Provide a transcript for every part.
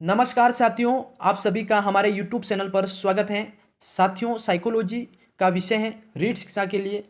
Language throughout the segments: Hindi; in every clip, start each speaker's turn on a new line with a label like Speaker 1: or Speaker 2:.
Speaker 1: नमस्कार साथियों, आप सभी का हमारे YouTube चैनल पर स्वागत है। साथियों, साइकोलॉजी का विषय है रीढ़ शिक्षा के लिए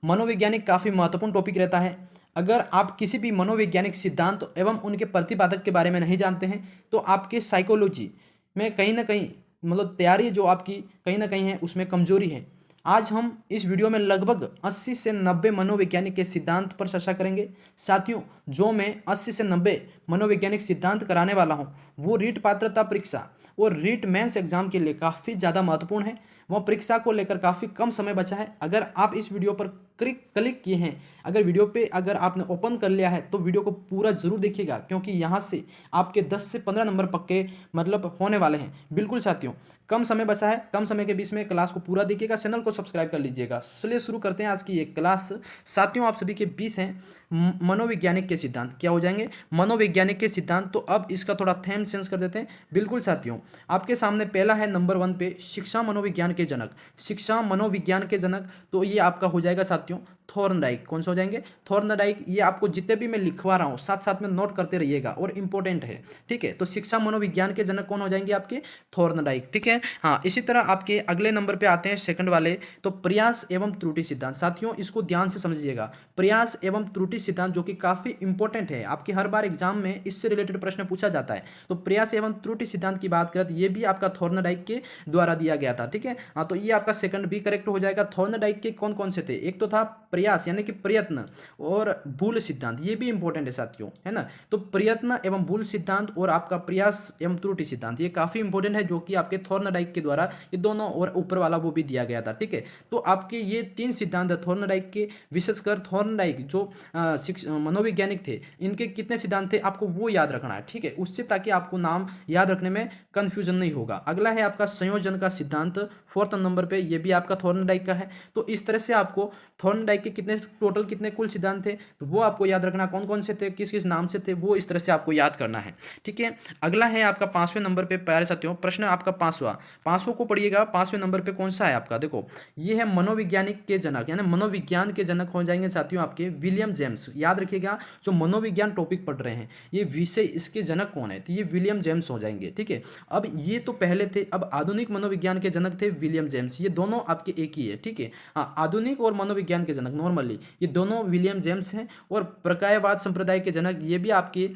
Speaker 1: मनोवैज्ञानिक काफ़ी महत्वपूर्ण टॉपिक रहता है। अगर आप किसी भी मनोवैज्ञानिक सिद्धांत एवं उनके प्रतिपादक के बारे में नहीं जानते हैं तो आपके साइकोलॉजी में कहीं ना कहीं मतलब तैयारी जो आपकी कहीं ना कहीं है उसमें कमजोरी है। आज हम इस वीडियो में लगभग 80 से 90 मनोवैज्ञानिक के सिद्धांत पर चर्चा करेंगे। साथियों, जो मैं 80 से 90 मनोवैज्ञानिक सिद्धांत कराने वाला हूं वो रीट पात्रता परीक्षा और रीट मेंस एग्जाम के लिए काफ़ी ज़्यादा महत्वपूर्ण है। वह परीक्षा को लेकर काफ़ी कम समय बचा है। अगर आप इस वीडियो पर क्लिक किए हैं, अगर वीडियो पे अगर आपने ओपन कर लिया है तो वीडियो को पूरा जरूर देखिएगा, क्योंकि यहाँ से आपके 10 से 15 नंबर पक्के मतलब होने वाले हैं। बिल्कुल साथियों, कम समय बचा है, कम समय के बीच में क्लास को पूरा देखिएगा, चैनल को सब्सक्राइब कर लीजिएगा। चलिए शुरू करते हैं आज की ये क्लास। साथियों, आप सभी के बीच हैं मनोवैज्ञानिक के सिद्धांत। क्या हो जाएंगे? मनोवैज्ञानिक के सिद्धांत। तो अब इसका थोड़ा थीम चेंज कर देते हैं। बिल्कुल साथियों, आपके सामने पहला है नंबर 1 पे शिक्षा मनोविज्ञान के जनक। शिक्षा मनोविज्ञान के जनक, तो ये आपका हो जाएगा साथियों थॉर्नडाइक। कौन सा हो जाएंगे? थॉर्नडाइक। ये आपको जितने भी मैं लिखवा रहा हूँ साथ साथ में नोट करते रहिएगा और इंपॉर्टेंट है, ठीक है। तो शिक्षा मनोविज्ञान के जनक कौन हो जाएंगे? आपके थॉर्नडाइक, ठीक है। हाँ, इसी तरह आपके अगले नंबर पे आते हैं सेकंड वाले, तो प्रयास एवं त्रुटि सिद्धांत। साथियों, इसको ध्यान से समझिएगा। प्रयास एवं त्रुटि सिद्धांत जो कि काफी इंपॉर्टेंट है, आपके हर बार एग्जाम में इससे रिलेटेड प्रश्न पूछा जाता है। तो प्रयास एवं त्रुटि सिद्धांत की बात करें तो ये भी आपका थॉर्नडाइक के द्वारा दिया गया था, ठीक है। हाँ, तो ये आपका सेकंड भी करेक्ट हो जाएगा। थॉर्नडाइक के कौन कौन से थे? एक तो था प्रयास यानी कि प्रयत्न और भूल सिद्धांत, ये भी इंपॉर्टेंट है साथियों, है ना। तो प्रयत्न एवं भूल सिद्धांत और आपका प्रयास एवं त्रुटि सिद्धांत ये काफी इंपॉर्टेंट है, जो कि आपके थॉर्नडाइक के द्वारा ये दोनों और ऊपर वाला वो भी दिया गया था, ठीक है। तो आपके ये 3 सिद्धांत है थॉर्नडाइक के। विशेषकर थॉर्नडाइक जो मनोवैज्ञानिक थे, इनके कितने सिद्धांत थे आपको वो याद रखना है, ठीक है, उससे ताकि आपको नाम याद रखने में कंफ्यूजन नहीं होगा। अगला है आपका संयोजन का सिद्धांत, 4th नंबर पे, ये भी आपका थॉर्नडाइक का है। तो इस तरह से आपको थॉर्नडाइक के कितने टोटल कितने कुल सिद्धांत थे तो वो आपको याद रखना, कौन कौन से थे, किस किस नाम से थे, वो इस तरह से आपको याद करना है, ठीक है। अगला है आपका 5वें नंबर पे प्यारे साथियों, प्रश्न आपका 5वां को पढ़िएगा। 5वें नंबर पे कौन सा है आपका? देखो, ये है मनोवैज्ञानिक के जनक यानी मनोविज्ञान के जनक हो जाएंगे साथियों आपके विलियम जेम्स। याद रखिएगा, जो मनोविज्ञान टॉपिक पढ़ रहे हैं ये विषय, इसके जनक कौन है? तो ये विलियम जेम्स हो जाएंगे, ठीक है। अब ये तो पहले थे, अब आधुनिक मनोविज्ञान के जनक थे विलियम जेम्स। ये दोनों आपके एक ही है, ठीक है। हाँ, आधुनिक और मनोविज्ञान के जनक नॉर्मली ये दोनों विलियम जेम्स हैं, और प्रकायवाद संप्रदाय के जनक ये भी आपके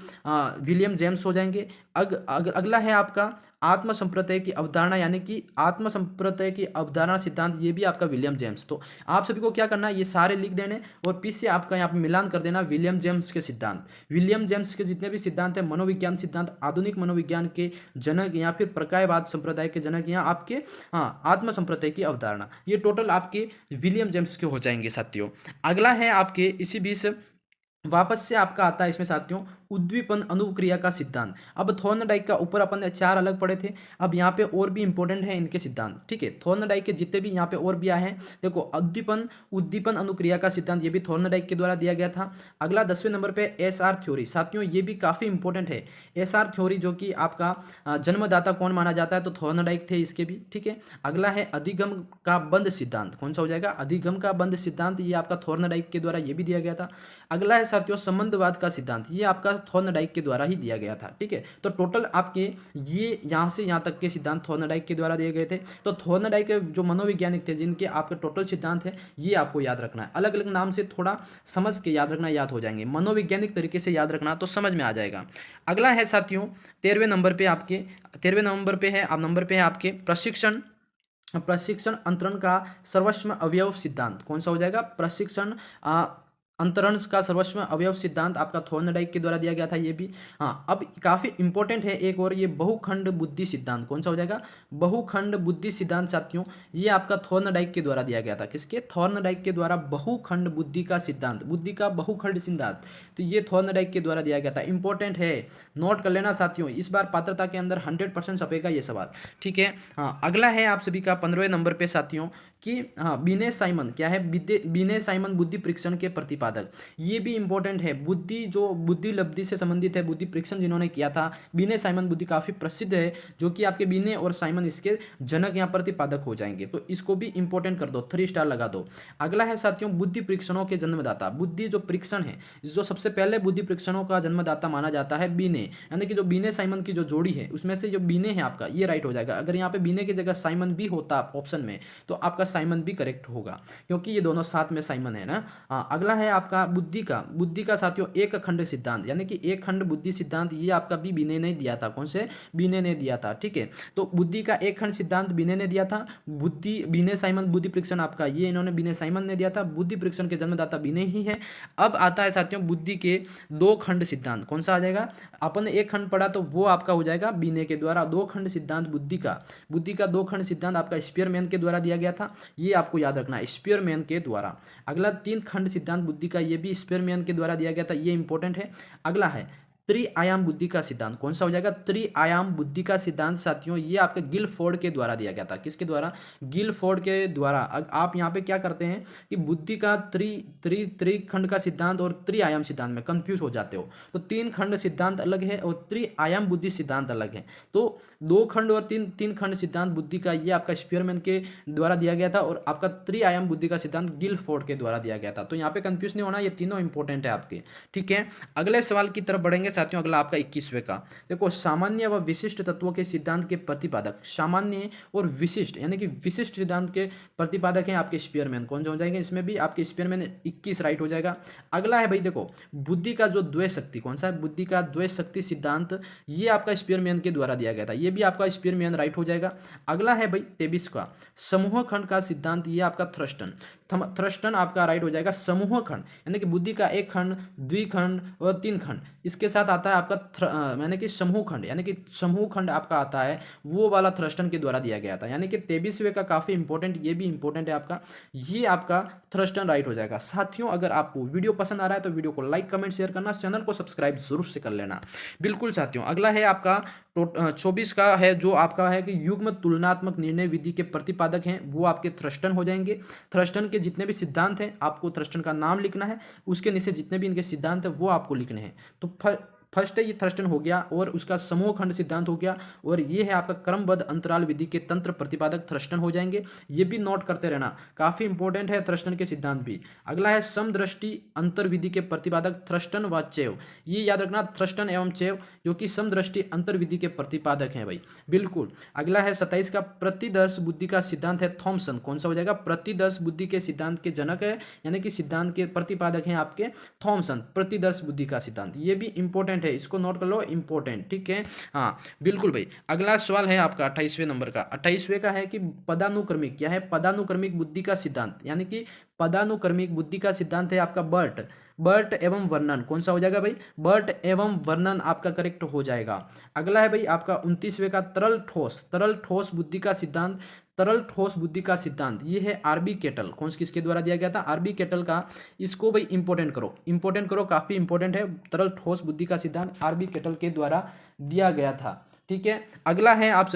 Speaker 1: विलियम जेम्स हो जाएंगे। अगला है आपका आत्म संप्रत्यय की अवधारणा यानी कि आत्म संप्रत्यय की अवधारणा सिद्धांत, ये भी आपका विलियम जेम्स। तो आप सभी को क्या करना है, ये सारे लिख देने और पीछे आपका यहाँ पे मिलान कर देना विलियम जेम्स के सिद्धांत। विलियम जेम्स के जितने भी सिद्धांत है मनोविज्ञान सिद्धांत, आधुनिक मनोविज्ञान के जनक या फिर प्रकायवाद संप्रदाय के जनक, यहाँ आपके हाँ आत्म संप्रत्यय की अवधारणा, ये टोटल आपके विलियम जेम्स के हो जाएंगे साथियों। अगला है आपके इसी बीच वापस से आपका आता है इसमें साथियों उद्दीपन अनुक्रिया का सिद्धांत। अब थॉर्नडाइक का ऊपर अपन ने 4 अलग पढ़े थे, अब यहाँ पे और भी इंपॉर्टेंट है इनके सिद्धांत, ठीक है। थॉर्नडाइक के जितने भी यहाँ पे और भी आए हैं, देखो उद्दीपन अनुक्रिया का सिद्धांत ये भी थॉर्नडाइक के द्वारा दिया गया था। अगला 10वें नंबर पे एसआर थ्योरी। साथियों, ये भी काफी इंपॉर्टेंट है। एसआर थ्योरी जो कि आपका जन्मदाता कौन माना जाता है, तो थॉर्नडाइक थे इसके भी, ठीक है। अगला है अधिगम का बंध सिद्धांत। कौन सा हो जाएगा? अधिगम का बंध सिद्धांत, ये आपका थॉर्नडाइक के द्वारा ये भी दिया गया था। अगला है साथियों संबंधवाद का सिद्धांत, ये आपका थॉर्नडाइक के द्वारा ही दिया गया था, ठीक है। तो टोटल आपके ये यहाँ से यहाँ तक के सिद्धांत थॉर्नडाइक के द्वारा दिए गए थे। तो थॉर्नडाइक के जो मनोवैज्ञानिक थे जिनके आपके टोटल सिद्धांत है ये आपको याद रखना है। अलग अलग नाम से थोड़ा समझ के याद रखना, याद हो जाएंगे। मनोवैज्ञानिक तरीके से याद रखना तो समझ में आ जाएगा। अगला है साथियों 13वें नंबर पे आपके 13वें नंबर पे है आप नंबर पे है आपके प्रशिक्षण अंतरण का सर्वस्व अवयव सिद्धांत। कौन सा हो जाएगा? प्रशिक्षण अंतरण का सर्वस्व अवयव सिद्धांत आपका थॉर्नडाइक के द्वारा दिया गया था ये भी। हाँ, अब काफी इंपॉर्टेंट है एक और, ये बहुखंड बुद्धि सिद्धांत। कौन सा हो जाएगा? बहुखंड बुद्धि सिद्धांत साथियों ये आपका थॉर्नडाइक के द्वारा दिया गया था। किसके? थॉर्नडाइक के द्वारा बहुखंड बुद्धि का सिद्धांत, बुद्धि का बहुखंड सिद्धांत, तो ये थॉर्नडाइक के द्वारा दिया गया था। इंपॉर्टेंट है, नोट कर लेना साथियों, इस बार पात्रता के अंदर 100% छपेगा ये सवाल, ठीक है। हाँ, अगला है आप सभी का 15वें नंबर पे साथियों कि हाँ बिने साइमन क्या है, बिने साइमन बुद्धि परीक्षण के प्रतिपादक, ये भी इंपॉर्टेंट है। बुद्धि जो बुद्धि लब्धि से संबंधित है, बुद्धि परीक्षण जिन्होंने किया था बिने साइमन बुद्धि काफ़ी प्रसिद्ध है, जो कि आपके बिने और साइमन इसके जनक यहाँ प्रतिपादक हो जाएंगे। तो इसको भी इंपॉर्टेंट कर दो, 3 स्टार लगा दो। अगला है साथियों बुद्धि परीक्षणों के जन्मदाता। बुद्धि जो परीक्षण है, जो सबसे पहले बुद्धि परीक्षणों का जन्मदाता माना जाता है बिने, यानी कि जो बिने साइमन की जो जोड़ी है उसमें से जो बिने है आपका ये राइट हो जाएगा। अगर यहाँ पे बिने की जगह साइमन भी होता ऑप्शन में तो आपका साइमन भी करेक्ट होगा, क्योंकि ये दोनों साथ में साइमन है ना। हाँ, अगला है आपका बुद्धि का साथियों एक खंड सिद्धांत, यानी कि एक खंड बुद्धि सिद्धांत, ये आपका भी बिने ने दिया था। कौन से? बिने ने दिया था। ठीक है, तो बुद्धि का एक खंड सिद्धांत बिने ने दिया था। बुद्धि बिने साइमन बुद्धि परीक्षण आपका ये इन्होंने बिने साइमन ने दिया था। बुद्धि परीक्षण के जन्मदाता बिने ही है। अब आता है साथियों बुद्धि के 2 खंड सिद्धांत। कौन सा आ जाएगा? अपन ने एक खंड पढ़ा तो वो आपका हो जाएगा बिने के द्वारा। 2 खंड सिद्धांत बुद्धि का 2 खंड सिद्धांत आपका स्पीयरमैन के द्वारा दिया गया था, ये आपको याद रखना है, स्पीयरमैन के द्वारा। अगला 3 खंड सिद्धांत बुद्धि का, ये भी स्पीयरमैन के द्वारा दिया गया था, ये इंपॉर्टेंट है। अगला है त्रिआयाम बुद्धि का सिद्धांत। कौन सा हो जाएगा? त्रिआयाम बुद्धि का सिद्धांत साथियों ये आपके गिलफोर्ड के द्वारा दिया गया था। किसके द्वारा? गिलफोर्ड के द्वारा। आप यहाँ पे क्या करते हैं कि बुद्धि का त्रिखंड का सिद्धांत और त्रिआयाम सिद्धांत में कंफ्यूज हो जाते हो। तो 3 खंड सिद्धांत अलग है और त्रिआयाम बुद्धि सिद्धांत अलग है। तो 2 खंड और तीन खंड सिद्धांत बुद्धि का ये आपका स्पीयरमैन के द्वारा दिया गया था और आपका त्रिआयाम बुद्धि का सिद्धांत गिलफोर्ड के द्वारा दिया गया था। तो यहाँ पे कंफ्यूज नहीं होना, ये तीनों इंपॉर्टेंट है आपके। ठीक है, अगले सवाल की तरफ बढ़ेंगे साथियों। अगला आपका 21वें का देखो, सामान्य व विशिष्ट तत्वों के सिद्धांत के प्रतिपादक। सामान्य और विशिष्ट यानी कि विशिष्ट सिद्धांत के प्रतिपादक हैं आपके स्पीयरमैन। कौन से हो जाएंगे? इसमें भी आपके स्पीयरमैन 21 राइट हो जाएगा। अगला है भाई देखो, बुद्धि का जो द्वैत शक्ति। कौन सा है? बुद्धि का द्वैत शक्ति सिद्धांत, ये आपका स्पीयरमैन के द्वारा दिया गया था, ये भी आपका स्पीयरमैन राइट हो जाएगा। अगला है भाई 23 का समूह खंड का सिद्धांत, ये आपका थ्रस्टन आपका राइट हो जाएगा। समूह खंड यानी कि बुद्धि का एक खंड, द्विखंड और 3 खंड, इसके साथ आता है आपका यानी कि समूह खंड, यानी कि समूह खंड आपका आता है, वो वाला थ्रस्टन के द्वारा दिया गया था। यानी कि 23वें का काफ़ी इंपॉर्टेंट, ये भी इंपॉर्टेंट है आपका, ये आपका थ्रस्टन राइट हो जाएगा। साथियों अगर आपको वीडियो पसंद आ रहा है तो वीडियो को लाइक कमेंट शेयर करना, चैनल को सब्सक्राइब जरूर से कर लेना। बिल्कुल साथियों, अगला है आपका 24 का है, जो आपका है कि युग्म तुलनात्मक निर्णय विधि के प्रतिपादक हैं, वो आपके थ्रस्टन हो जाएंगे। थ्रस्टन के जितने भी सिद्धांत हैं आपको थ्रस्टन का नाम लिखना है, उसके नीचे जितने भी इनके सिद्धांत हैं वो आपको लिखने हैं। तो फर्स्ट है ये थ्रस्टन हो गया और उसका समूह खंड सिद्धांत हो गया, और ये है आपका क्रमबद्ध अंतराल विधि के तंत्र प्रतिपादक थ्रस्टन हो जाएंगे। ये भी नोट करते रहना, काफी इंपॉर्टेंट है थ्रस्टन के सिद्धांत भी। अगला है समदृष्टि अंतर विधि के प्रतिपादक थ्रस्टन व चेव, ये याद रखना, थ्रस्टन एवं चेव जो कि समदृष्टि अंतर विधि के प्रतिपादक हैं भाई। बिल्कुल। अगला है 27 का प्रतिदर्श बुद्धि का सिद्धांत है थॉमसन। कौन सा हो जाएगा? प्रतिदर्श बुद्धि के सिद्धांत के जनक है, यानी कि सिद्धांत के प्रतिपादक हैं आपके थॉमसन। प्रतिदर्श बुद्धि का सिद्धांत, ये भी इंपॉर्टेंट है, इसको नोट कर लो, इंपॉर्टेंट। ठीक है, हाँ बिल्कुल भाई। अगला सवाल है आपका 28वें नंबर का। 28वें का है कि पदानुक्रमिक, क्या है? पदानुक्रमिक बुद्धि का सिद्धांत, यानी कि पदानुक्रमिक बुद्धि का सिद्धांत है आपका बर्ट एवं वर्णन। कौन सा हो जाएगा भाई? बर्ट एवं वर्णन आपका करेक्ट हो जाएगा। अगला है भाई आपका 29वें का तरल ठोस बुद्धि का सिद्धांत। तरल ठोस बुद्धि का सिद्धांत ये है आरबी केटल। कौन से किसके द्वारा दिया गया था? आरबी केटल का। इसको भाई इंपॉर्टेंट करो, काफी इंपॉर्टेंट है। तरल ठोस बुद्धि का सिद्धांत आरबी केटल के द्वारा दिया गया था। ठीक है, अगला है आप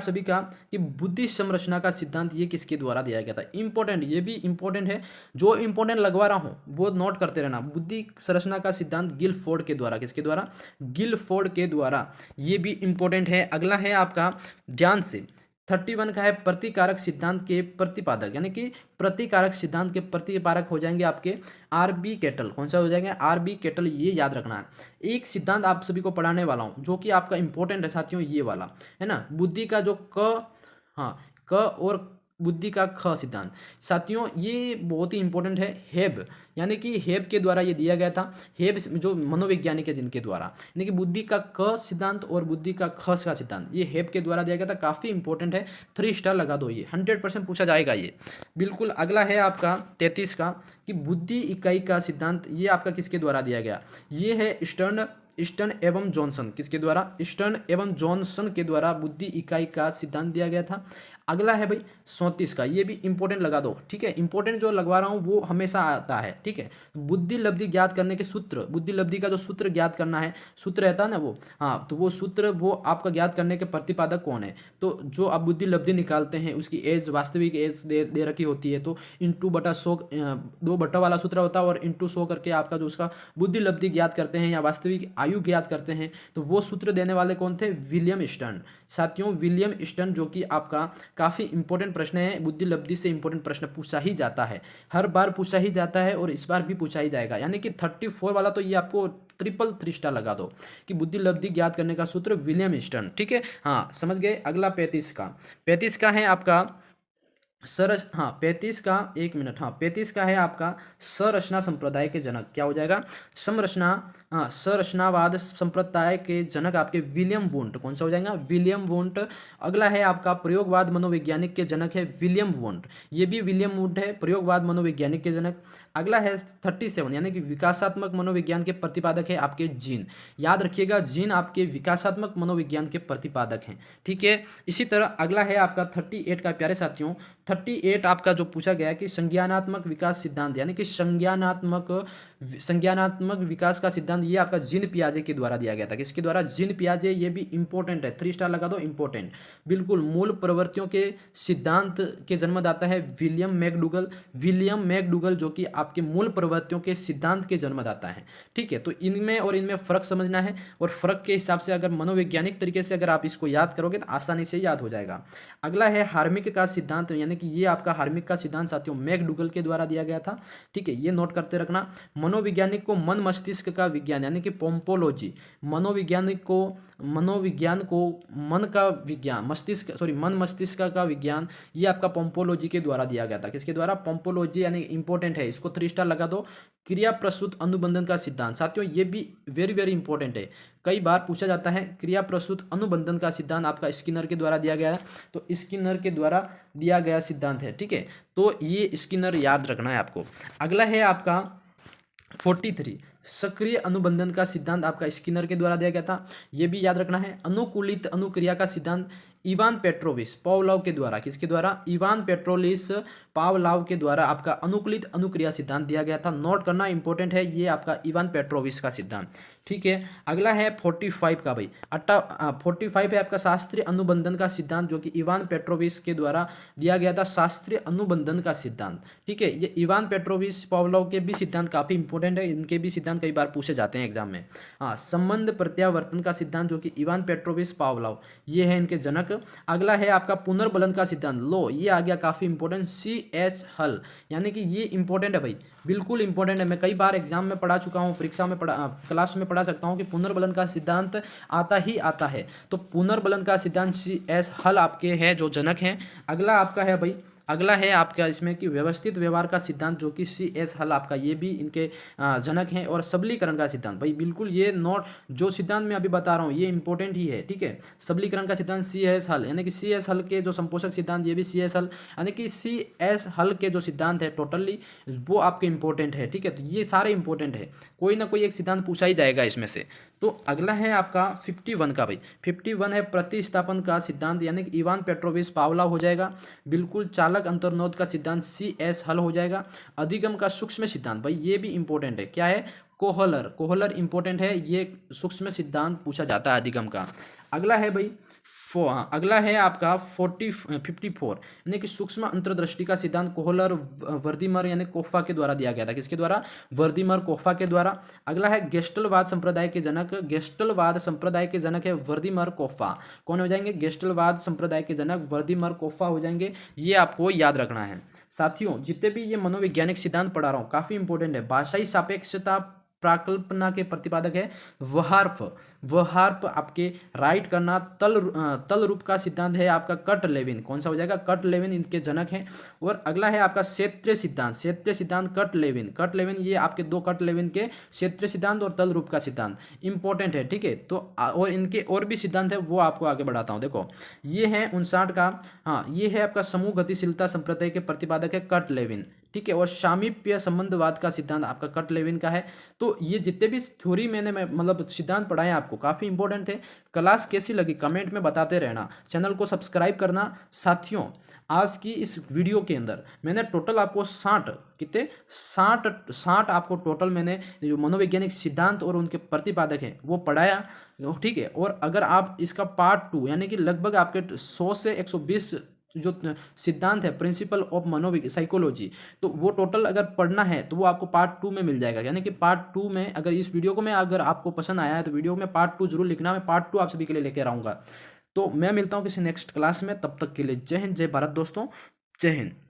Speaker 1: सभी का कि बुद्धि संरचना का सिद्धांत ये किसके द्वारा दिया गया था? इंपॉर्टेंट, ये भी इंपॉर्टेंट है, जो इंपॉर्टेंट लगवा रहा हूँ वो नोट करते रहना। बुद्धि संरचना का सिद्धांत गिलफोर्ड के द्वारा, किसके द्वारा? गिलफोर्ड के द्वारा, ये भी इंपॉर्टेंट है। अगला है आपका ध्यान से 31 का है प्रतिकारक सिद्धांत के प्रतिपादक, यानी कि प्रतिकारक सिद्धांत के प्रतिपादक हो जाएंगे आपके आरबी केटल। कौन सा हो जाएंगे? आरबी केटल, ये याद रखना है। एक सिद्धांत आप सभी को पढ़ाने वाला हूं जो कि आपका इंपॉर्टेंट है साथियों, ये वाला है ना, बुद्धि का जो क और बुद्धि का ख सिद्धांत। साथियों ये बहुत ही इंपॉर्टेंट है। हेब, यानी कि हेब के द्वारा ये दिया गया था। हेब जो मनोवैज्ञानिक है जिनके द्वारा, यानी कि बुद्धि का क सिद्धांत और बुद्धि का ख का सिद्धांत ये हेब के द्वारा दिया गया था। काफ़ी इंपॉर्टेंट है, 3 स्टार लगा दो, ये 100% पूछा जाएगा ये। बिल्कुल। अगला है आपका 33 का कि बुद्धि इकाई का सिद्धांत, ये आपका किसके द्वारा दिया गया? ये है ईस्टर्न एवं जॉनसन। किसके द्वारा? ईस्टर्न एवं जॉनसन के द्वारा बुद्धि इकाई का सिद्धांत दिया गया था। अगला है भाई 34 का, ये भी इंपॉर्टेंट लगा दो, ठीक है। इंपॉर्टेंट जो लगवा रहा हूँ वो हमेशा आता है, ठीक है। बुद्धि लब्धि ज्ञात करने के सूत्र, बुद्धि लब्धि का जो सूत्र ज्ञात करना है, सूत्र रहता है ना वो, हाँ, तो वो सूत्र वो आपका ज्ञात करने के प्रतिपादक कौन है। तो जो आप बुद्धि लब्धि निकालते हैं उसकी एज, वास्तविक एज दे रखी होती है, तो इंटू बटा 100, 2 बटा वाला सूत्र होता है और इंटू 100 करके आपका जो उसका बुद्धि लब्धि ज्ञात करते हैं या वास्तविक आयु ज्ञात करते हैं, तो वो सूत्र देने वाले कौन थे, विलियम स्टर्न। साथियों विलियम स्टर्न, जो कि आपका काफ़ी इंपॉर्टेंट प्रश्न है, बुद्धि लब्धि से इंपॉर्टेंट प्रश्न पूछा ही जाता है, हर बार पूछा ही जाता है और इस बार भी पूछा ही जाएगा। यानी कि 34 वाला तो ये आपको ट्रिपल 3 स्टार लगा दो कि बुद्धि लब्धि ज्ञात करने का सूत्र विलियम स्टर्न, ठीक है। हाँ समझ गए। अगला 35 का, 35 का है आपका हाँ 35 का, एक मिनट, हाँ 35 का है आपका संरचना संप्रदाय के जनक, क्या हो जाएगा, संरचना, हाँ संरचनावाद संप्रदाय के जनक आपके विलियम वुंट, कौन सा हो जाएगा, विलियम वुंट। अगला है आपका प्रयोगवाद मनोवैज्ञानिक के जनक है विलियम वुंट, ये भी विलियम वुंट है, प्रयोगवाद मनोवैज्ञानिक के जनक। अगला है 37 यानी कि विकासात्मक मनोविज्ञान के प्रतिपादक है आपके जीन, याद रखिएगा जीन आपके विकासात्मक मनोविज्ञान के प्रतिपादक हैं, ठीक है। इसी तरह अगला है आपका 38 का, प्यारे साथियों 38 आपका जो पूछा गया है कि संज्ञानात्मक विकास सिद्धांत, यानी कि संज्ञानात्मक विकास का सिद्धांत, ये आपका जीन पियाजे के द्वारा दिया गया था, किसके द्वारा, जीन पियाजे, ये भी इंपॉर्टेंट है, 3 स्टार लगा दो, इंपॉर्टेंट बिल्कुल। मूल प्रवृत्तियों के सिद्धांत के जन्मदाता है विलियम मैकडूगल, विलियम मैकडूगल जो कि आपके मूल प्रवृत्तियों के सिद्धांत के जन्मदाता है, ठीक है। तो इनमें और इनमें फर्क समझना है और फर्क के हिसाब से अगर मनोवैज्ञानिक तरीके से अगर आप इसको याद करोगे तो आसानी से याद हो जाएगा। अगला है हार्मिक का सिद्धांत, यानी कि ये आपका हार्मिक का सिद्धांत साथियों मैकडूगल के द्वारा दिया गया था, ठीक है, ये नोट करते रखना। मनोविज्ञानिक को मन मस्तिष्क का विज्ञान, यानी कि पोम्पोलॉजी, मनोविज्ञान को मन का विज्ञान, मन मस्तिष्क का विज्ञान, ये आपका पोम्पोलॉजी के द्वारा दिया गया था, किसके द्वारा, पोम्पोलॉजी, यानी इंपॉर्टेंट है, इसको 3 स्टार लगा दो। क्रिया प्रस्तुत अनुबंधन का सिद्धांत, साथियों ये भी वेरी वेरी इंपॉर्टेंट है, कई बार पूछा जाता है। क्रिया प्रस्तुत अनुबंधन का सिद्धांत आपका स्किनर के द्वारा दिया गया है, तो स्किनर के द्वारा दिया गया सिद्धांत है, ठीक है, तो ये स्किनर याद रखना है आपको। अगला है आपका 43 सक्रिय अनुबंधन का सिद्धांत, आपका स्किनर के द्वारा दिया गया था, यह भी याद रखना है। अनुकूलित अनुक्रिया का सिद्धांत इवान पेट्रोविच पावलोव के द्वारा, किसके द्वारा, इवान पेट्रोविच पावलोव के द्वारा आपका अनुकूलित अनुक्रिया सिद्धांत दिया गया था, नोट करना इंपॉर्टेंट है, ये आपका इवान पेट्रोविच का सिद्धांत, ठीक है। अगला है 45 का भाई 45 है आपका शास्त्रीय अनुबंधन का सिद्धांत, जो कि इवान पेट्रोविच के द्वारा दिया गया था, शास्त्रीय अनुबंधन का सिद्धांत, ठीक है। ये इवान पेट्रोविच पावलोव के भी सिद्धांत काफी इंपॉर्टेंट है, इनके भी सिद्धांत कई बार पूछे जाते हैं एग्जाम में। हाँ संबंध प्रत्यावर्तन का सिद्धांत, जो कि इवान पेट्रोविच पावलोव, ये है इनके जनक। अगला है आपका पुनर्बलन का सिद्धांत, लो ये आ गया काफी इंपॉर्टेंट, CS हल, यानी कि ये इंपॉर्टेंट है भाई, बिल्कुल इंपॉर्टेंट है, मैं कई बार एग्जाम में पढ़ा चुका हूँ, परीक्षा में क्लास में पढ़ा सकता हूँ कि पुनर्बलन का सिद्धांत आता ही आता है, तो पुनर्बलन का सिद्धांत CS हल आपके हैं जो जनक हैं। अगला आपका है भाई, अगला है आपका इसमें कि व्यवस्थित व्यवहार का सिद्धांत, जो कि CS हल आपका, ये भी इनके जनक हैं। और सबलीकरण का सिद्धांत, भाई बिल्कुल ये नोट, जो सिद्धांत मैं अभी बता रहा हूँ ये इंपॉर्टेंट ही है, ठीक है। सबलीकरण का सिद्धांत CS हल, यानी कि CS हल के जो संपोषक सिद्धांत, ये भी CS हल, यानी कि CS हल के जो सिद्धांत है टोटली वो आपके इंपॉर्टेंट है, ठीक है। तो ये सारे इंपॉर्टेंट है, कोई ना कोई एक सिद्धांत पूछा ही जाएगा इसमें से। तो अगला है आपका 51 का भाई, 51 है प्रतिस्थापन का सिद्धांत, यानी कि इवान पेट्रोविच पावलोव हो जाएगा। बिल्कुल चालक अंतर्नोद का सिद्धांत CS हल हो जाएगा। अधिगम का सूक्ष्म सिद्धांत, भाई ये भी इंपॉर्टेंट है, क्या है, कोहलर इंपॉर्टेंट है, ये सूक्ष्म सिद्धांत पूछा जाता है अधिगम का। अगला है भाई अगला है आपका 54 यानी कि सूक्ष्म अंतर्दृष्टि का सिद्धांत, कोहलर वर्दीमर यानी कोफ्फा के द्वारा दिया गया था, किसके द्वारा, वर्दीमर कोफ्फा के द्वारा। अगला है गेस्टलवाद संप्रदाय के जनक, गेस्टलवाद संप्रदाय के जनक है वर्दीमर कोफ्फा, कौन हो जाएंगे, गेस्टलवाद संप्रदाय के जनक वर्दीमर कोफ्फा हो जाएंगे, ये आपको याद रखना है। साथियों जितने भी ये मनोवैज्ञानिक सिद्धांत पढ़ा रहा हूँ काफी इंपॉर्टेंट है। भाषाई सापेक्षता प्राकल्पना के प्रतिपादक है वहार्प आपके राइट करना, तल रूप का सिद्धांत है आपका कट लेविन, कौन सा हो जाएगा, कट लेविन इनके जनक हैं। और अगला है आपका क्षेत्रीय सिद्धांत कट लेविन, ये आपके 2 कट लेविन के क्षेत्रीय सिद्धांत और तल रूप का सिद्धांत इंपॉर्टेंट है, ठीक है। तो और इनके और भी सिद्धांत है वो आपको आगे बढ़ाता हूँ। देखो ये है 59 का, हाँ ये है आपका समूह गतिशीलता संप्रदाय के प्रतिपादक है कट लेविन, ठीक है, और सामीप्य संबंधवाद का सिद्धांत आपका कट लेविन का है। तो ये जितने भी थ्योरी मैंने मतलब सिद्धांत पढ़ाए आपको काफ़ी इंपॉर्टेंट थे। क्लास कैसी लगी कमेंट में बताते रहना, चैनल को सब्सक्राइब करना। साथियों, आज की इस वीडियो के अंदर मैंने टोटल आपको 60 कितने 60 आपको टोटल मैंने जो मनोवैज्ञानिक सिद्धांत और उनके प्रतिपादक हैं वो पढ़ाया, ठीक है। और अगर आप इसका पार्ट 2 यानी कि लगभग आपके 100 से 120 जो सिद्धांत है प्रिंसिपल ऑफ साइकोलॉजी, तो वो टोटल अगर पढ़ना है तो वो आपको पार्ट 2 में मिल जाएगा। यानी कि पार्ट 2 में अगर इस वीडियो को मैं अगर आपको पसंद आया है तो वीडियो में पार्ट 2 जरूर लिखना, मैं पार्ट 2 आप सभी के लिए लेकर आऊँगा। तो मैं मिलता हूँ किसी नेक्स्ट क्लास में, तब तक के लिए जय हिंद, जय भारत दोस्तों, जय हिंद।